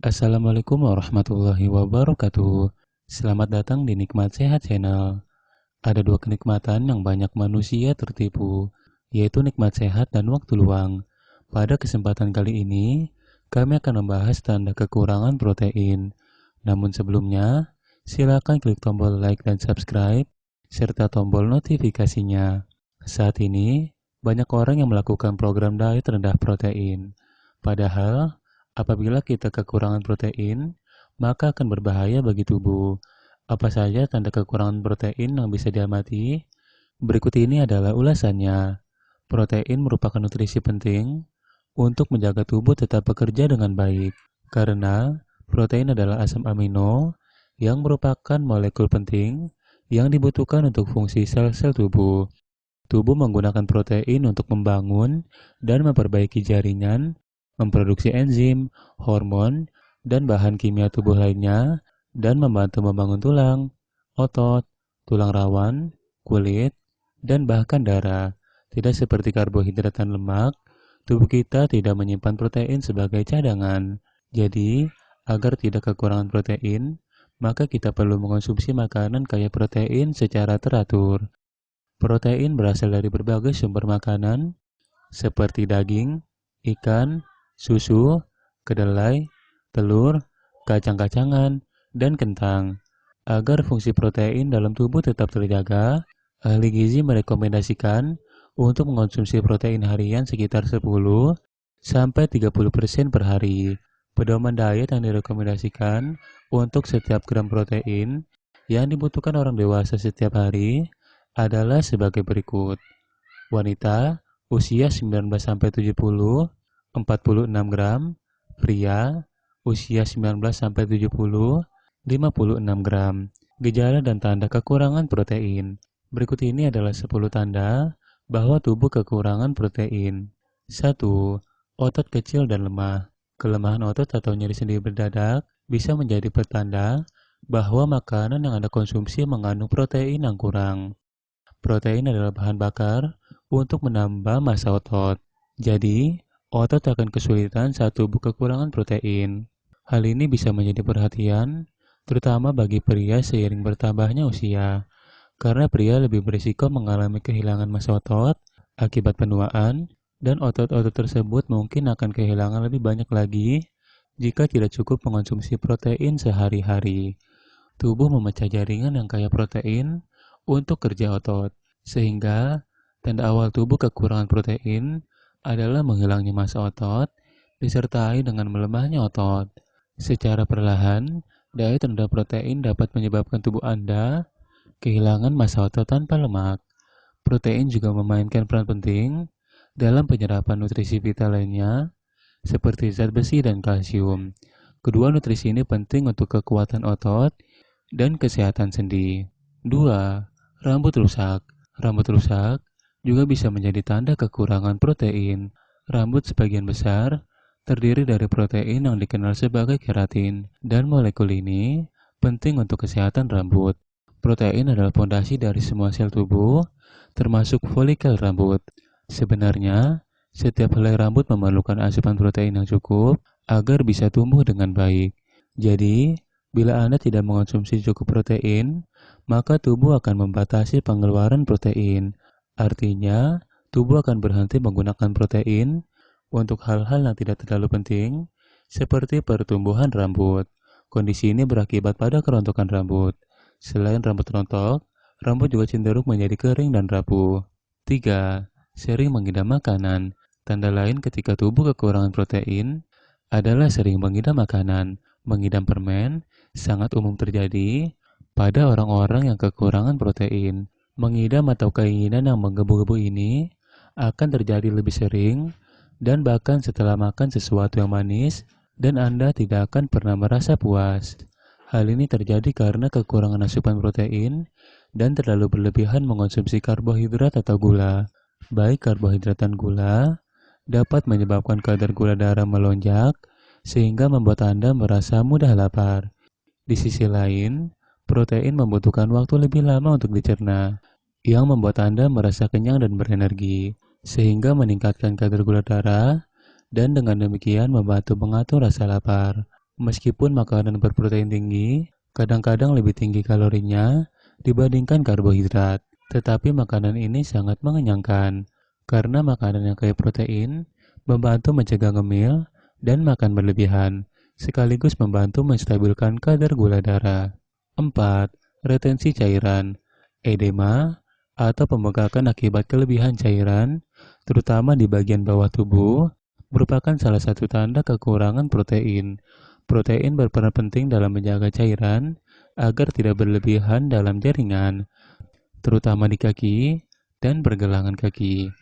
Assalamualaikum warahmatullahi wabarakatuh. Selamat datang di Nikmat Sehat Channel. Ada dua kenikmatan yang banyak manusia tertipu, yaitu nikmat sehat dan waktu luang. Pada kesempatan kali ini, kami akan membahas tanda kekurangan protein. Namun sebelumnya, silakan klik tombol like dan subscribe, serta tombol notifikasinya. Saat ini, banyak orang yang melakukan program diet rendah protein. Padahal, apabila kita kekurangan protein, maka akan berbahaya bagi tubuh. Apa saja tanda kekurangan protein yang bisa diamati? Berikut ini adalah ulasannya. Protein merupakan nutrisi penting untuk menjaga tubuh tetap bekerja dengan baik, karena protein adalah asam amino yang merupakan molekul penting yang dibutuhkan untuk fungsi sel-sel tubuh. Tubuh menggunakan protein untuk membangun dan memperbaiki jaringan, memproduksi enzim, hormon, dan bahan kimia tubuh lainnya, dan membantu membangun tulang, otot, tulang rawan, kulit, dan bahkan darah. Tidak seperti karbohidrat dan lemak, tubuh kita tidak menyimpan protein sebagai cadangan. Jadi, agar tidak kekurangan protein, maka kita perlu mengonsumsi makanan kaya protein secara teratur. Protein berasal dari berbagai sumber makanan seperti daging, ikan, susu, kedelai, telur, kacang-kacangan, dan kentang. Agar fungsi protein dalam tubuh tetap terjaga, ahli gizi merekomendasikan untuk mengonsumsi protein harian sekitar 10-30% per hari. Pedoman diet yang direkomendasikan untuk setiap gram protein yang dibutuhkan orang dewasa setiap hari adalah sebagai berikut. Wanita, usia 19-70, 46 gram. Pria, usia 19-70, 56 gram. Gejala dan tanda kekurangan protein. Berikut ini adalah 10 tanda bahwa tubuh kekurangan protein. 1. Otot kecil dan lemah. Kelemahan otot atau nyeri sendi berdadak bisa menjadi pertanda bahwa makanan yang Anda konsumsi mengandung protein yang kurang. Protein adalah bahan bakar untuk menambah massa otot. Jadi, otot akan kesulitan saat tubuh kekurangan protein. Hal ini bisa menjadi perhatian, terutama bagi pria seiring bertambahnya usia. Karena pria lebih berisiko mengalami kehilangan massa otot akibat penuaan, dan otot-otot tersebut mungkin akan kehilangan lebih banyak lagi jika tidak cukup mengonsumsi protein sehari-hari. Tubuh memecah jaringan yang kaya protein untuk kerja otot, sehingga tanda awal tubuh kekurangan protein adalah menghilangnya massa otot disertai dengan melemahnya otot. Secara perlahan, diet rendah protein dapat menyebabkan tubuh Anda kehilangan massa otot tanpa lemak. Protein juga memainkan peran penting dalam penyerapan nutrisi vital lainnya seperti zat besi dan kalsium. Kedua nutrisi ini penting untuk kekuatan otot dan kesehatan sendi. 2. Rambut rusak. Rambut rusak juga bisa menjadi tanda kekurangan protein. Rambut sebagian besar terdiri dari protein yang dikenal sebagai keratin, dan molekul ini penting untuk kesehatan rambut. Protein adalah fondasi dari semua sel tubuh, termasuk folikel rambut. Sebenarnya, setiap helai rambut memerlukan asupan protein yang cukup agar bisa tumbuh dengan baik. Jadi, bila Anda tidak mengonsumsi cukup protein, maka tubuh akan membatasi pengeluaran protein. Artinya, tubuh akan berhenti menggunakan protein untuk hal-hal yang tidak terlalu penting, seperti pertumbuhan rambut. Kondisi ini berakibat pada kerontokan rambut. Selain rambut rontok, rambut juga cenderung menjadi kering dan rapuh. 3. Sering mengidam makanan. Tanda lain ketika tubuh kekurangan protein adalah sering mengidam makanan. Mengidam permen sangat umum terjadi pada orang-orang yang kekurangan protein. Mengidam atau keinginan yang menggebu-gebu ini akan terjadi lebih sering dan bahkan setelah makan sesuatu yang manis, dan Anda tidak akan pernah merasa puas. Hal ini terjadi karena kekurangan asupan protein dan terlalu berlebihan mengonsumsi karbohidrat atau gula. Baik karbohidrat dan gula dapat menyebabkan kadar gula darah melonjak sehingga membuat Anda merasa mudah lapar. Di sisi lain, protein membutuhkan waktu lebih lama untuk dicerna, yang membuat Anda merasa kenyang dan berenergi, sehingga meningkatkan kadar gula darah dan dengan demikian membantu mengatur rasa lapar. Meskipun makanan berprotein tinggi, kadang-kadang lebih tinggi kalorinya dibandingkan karbohidrat. Tetapi makanan ini sangat mengenyangkan, karena makanan yang kaya protein membantu mencegah ngemil dan makan berlebihan, sekaligus membantu menstabilkan kadar gula darah. 4. Retensi cairan, edema, atau pembengkakan akibat kelebihan cairan, terutama di bagian bawah tubuh, merupakan salah satu tanda kekurangan protein. Protein berperan penting dalam menjaga cairan agar tidak berlebihan dalam jaringan, terutama di kaki dan pergelangan kaki.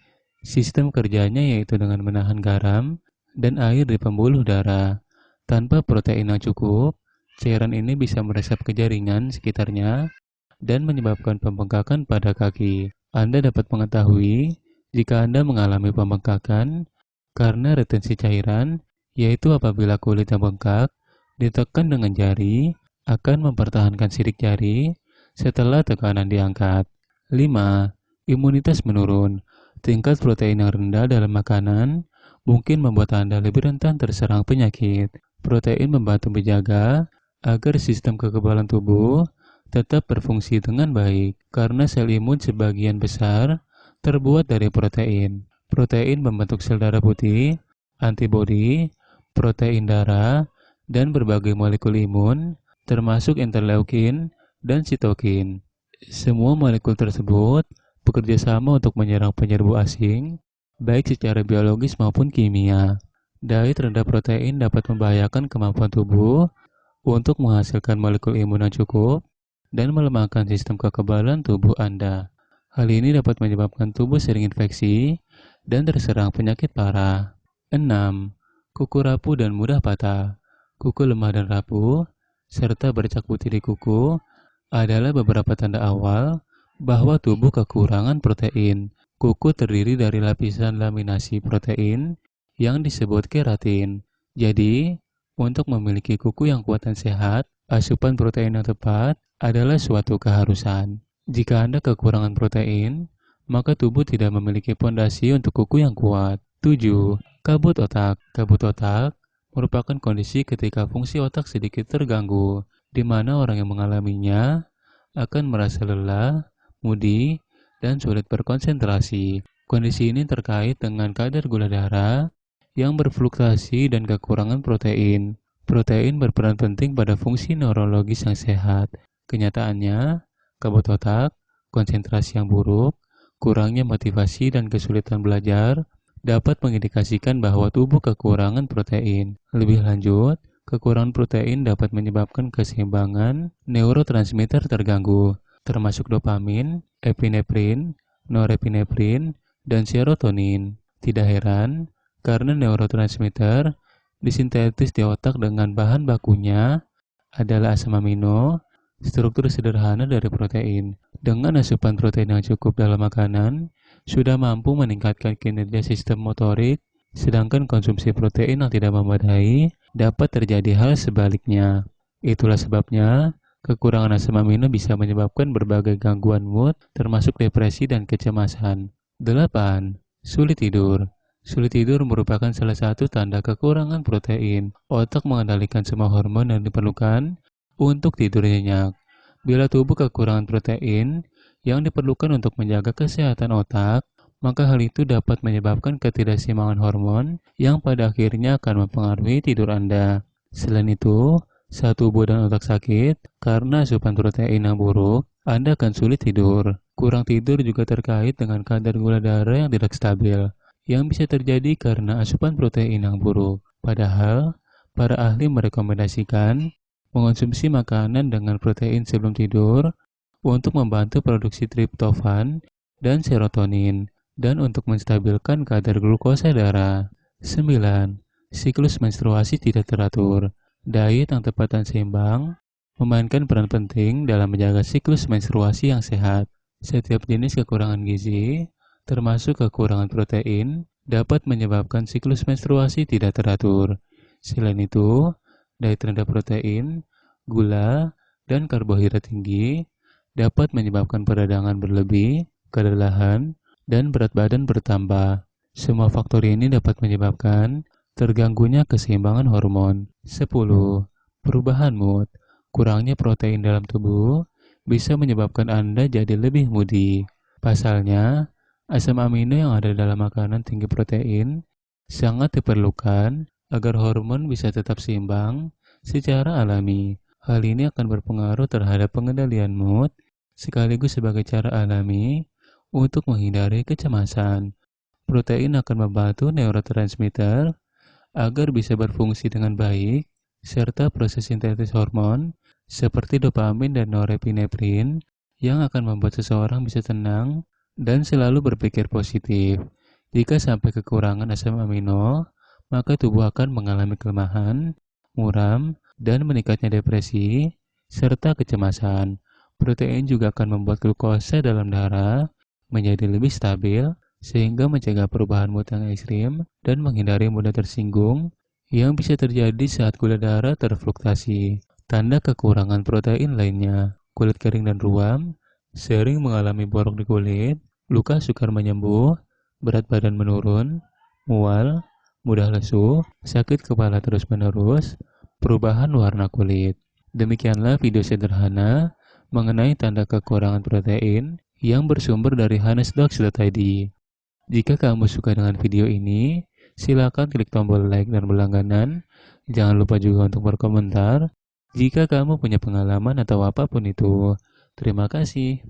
Sistem kerjanya yaitu dengan menahan garam dan air di pembuluh darah. Tanpa protein yang cukup, cairan ini bisa meresap ke jaringan sekitarnya dan menyebabkan pembengkakan pada kaki. Anda dapat mengetahui jika Anda mengalami pembengkakan karena retensi cairan, yaitu apabila kulit yang bengkak ditekan dengan jari akan mempertahankan sidik jari setelah tekanan diangkat. 5. Imunitas menurun. Tingkat protein yang rendah dalam makanan mungkin membuat Anda lebih rentan terserang penyakit. Protein membantu menjaga agar sistem kekebalan tubuh tetap berfungsi dengan baik, karena sel imun sebagian besar terbuat dari protein. Protein membentuk sel darah putih, antibodi, protein darah, dan berbagai molekul imun, termasuk interleukin dan sitokin. Semua molekul tersebut bekerja sama untuk menyerang penyerbu asing, baik secara biologis maupun kimia. Diet rendah protein dapat membahayakan kemampuan tubuh untuk menghasilkan molekul imun yang cukup dan melemahkan sistem kekebalan tubuh Anda. Hal ini dapat menyebabkan tubuh sering infeksi dan terserang penyakit parah. 6. Kuku rapuh dan mudah patah. Kuku lemah dan rapuh, serta bercak putih di kuku adalah beberapa tanda awal bahwa tubuh kekurangan protein. Kuku terdiri dari lapisan laminasi protein yang disebut keratin. Jadi, untuk memiliki kuku yang kuat dan sehat, asupan protein yang tepat adalah suatu keharusan. Jika Anda kekurangan protein, maka tubuh tidak memiliki fondasi untuk kuku yang kuat. 7. Kabut otak. Kabut otak merupakan kondisi ketika fungsi otak sedikit terganggu, di mana orang yang mengalaminya akan merasa lelah, moody, dan sulit berkonsentrasi. Kondisi ini terkait dengan kadar gula darah yang berfluktuasi dan kekurangan protein. Protein berperan penting pada fungsi neurologis yang sehat. Kenyataannya, kabut otak, konsentrasi yang buruk, kurangnya motivasi dan kesulitan belajar dapat mengindikasikan bahwa tubuh kekurangan protein. Lebih lanjut, kekurangan protein dapat menyebabkan keseimbangan neurotransmitter terganggu, termasuk dopamin, epinefrin, norepinefrin, dan serotonin. Tidak heran, karena neurotransmitter disintetis di otak dengan bahan bakunya adalah asam amino, struktur sederhana dari protein. Dengan asupan protein yang cukup dalam makanan, sudah mampu meningkatkan kinerja sistem motorik, sedangkan konsumsi protein yang tidak memadai dapat terjadi hal sebaliknya. Itulah sebabnya, kekurangan asam amino bisa menyebabkan berbagai gangguan mood, termasuk depresi dan kecemasan. 8. Sulit tidur. Sulit tidur merupakan salah satu tanda kekurangan protein. Otak mengendalikan semua hormon yang diperlukan untuk tidur nyenyak. Bila tubuh kekurangan protein yang diperlukan untuk menjaga kesehatan otak, maka hal itu dapat menyebabkan ketidakseimbangan hormon yang pada akhirnya akan mempengaruhi tidur Anda. Selain itu, saat tubuh dan otak sakit karena asupan protein yang buruk, Anda akan sulit tidur. Kurang tidur juga terkait dengan kadar gula darah yang tidak stabil, yang bisa terjadi karena asupan protein yang buruk. Padahal, para ahli merekomendasikan mengonsumsi makanan dengan protein sebelum tidur untuk membantu produksi triptofan dan serotonin, dan untuk menstabilkan kadar glukosa darah. 9. Siklus menstruasi tidak teratur. Diet yang tepat dan seimbang memainkan peran penting dalam menjaga siklus menstruasi yang sehat. Setiap jenis kekurangan gizi, termasuk kekurangan protein, dapat menyebabkan siklus menstruasi tidak teratur. Selain itu, diet rendah protein, gula, dan karbohidrat tinggi dapat menyebabkan peradangan berlebih, kelelahan, dan berat badan bertambah. Semua faktor ini dapat menyebabkan terganggunya keseimbangan hormon. 10. Perubahan mood. Kurangnya protein dalam tubuh bisa menyebabkan Anda jadi lebih moody. Pasalnya, asam amino yang ada dalam makanan tinggi protein sangat diperlukan agar hormon bisa tetap seimbang secara alami. Hal ini akan berpengaruh terhadap pengendalian mood sekaligus sebagai cara alami untuk menghindari kecemasan. Protein akan membantu neurotransmitter agar bisa berfungsi dengan baik, serta proses sintetis hormon seperti dopamin dan norepinefrin yang akan membuat seseorang bisa tenang dan selalu berpikir positif. Jika sampai kekurangan asam amino, maka tubuh akan mengalami kelemahan, muram, dan meningkatnya depresi, serta kecemasan. Protein juga akan membuat glukosa dalam darah menjadi lebih stabil, sehingga mencegah perubahan mood yang ekstrim dan menghindari mudah tersinggung yang bisa terjadi saat gula darah terfluktuasi. Tanda kekurangan protein lainnya, kulit kering dan ruam, sering mengalami borok di kulit, luka sukar menyembuh, berat badan menurun, mual, mudah lesu, sakit kepala terus-menerus, perubahan warna kulit. Demikianlah video sederhana mengenai tanda kekurangan protein yang bersumber dari hanesdocs.id. Jika kamu suka dengan video ini, silakan klik tombol like dan berlangganan. Jangan lupa juga untuk berkomentar jika kamu punya pengalaman atau apapun itu. Terima kasih.